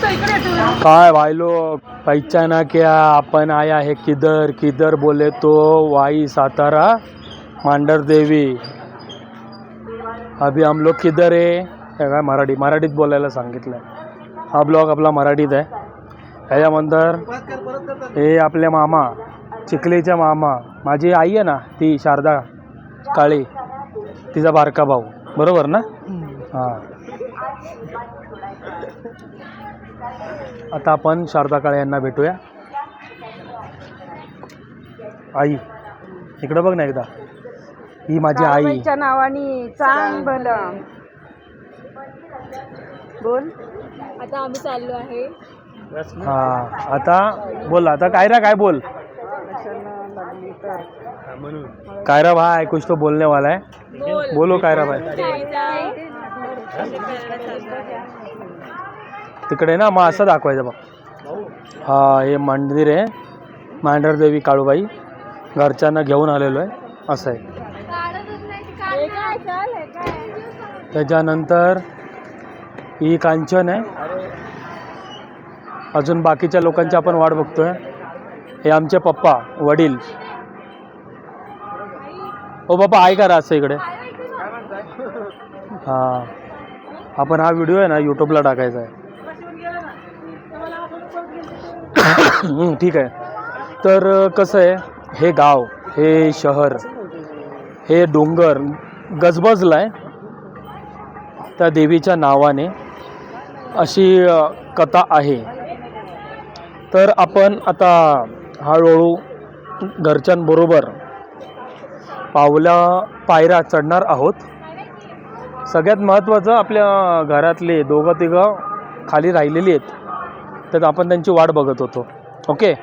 काय भाई लोग पहचाना क्या, अपन आया है किधर किधर बोले तो वाई सातारा मांडर देवी। अभी हम लोग किधर आहे हे काय मराठीत बोलायला सांगितलं। हा ब्लॉग आपला मराठीत आहे। ह्याच्यानंतर हे आपले मामा चिखलीचे मामा, माझी आई आहे ना ती शारदा काळे, तिचा बारका भाऊ, बरोबर ना? हां, आता आपण शारदा काळे यांना भेटूया। आई इकडं बघ ना एकदा, ही माझी आई। काळूबाईच्या नावाने चांग भलं बोल। आता आम्ही चाललो आहे। हां, आता बोल, आता कायरा काय बोल। कायरा भाई कुछ तो बोलने वाला है, बोलो कायरा भाई। तिकडे ना मग असं दाखवायचं बघ। हा हे मंदिर आहे मांढर देवी काळूबाई, घरच्यांना घेऊन आलेलो आहे असं आहे। त्याच्यानंतर ही कांचन आहे, अजून बाकीच्या लोकांची आपण वाट बघतोय। हे आमचे पप्पा वडील। ओ बाबा आहे का असं इकडे? हां, आपण हा व्हिडिओ आहे ना यूट्यूबला टाकायचा आहे। ठीक आहे। तर कसं आहे, हे गाव, हे शहर, हे डोंगर गजबजला आहे त्या देवीच्या नावाने, अशी कथा आहे। तर आपण आता हळूहळू घरच्यांबरोबर पायऱ्या चढणार आहोत। सगळ्यात महत्त्वाचं, आपल्या घरातले दोघं तिघं खाली राहिलेली आहेत, तर आपण त्यांची वाट बघत होतो। ओके,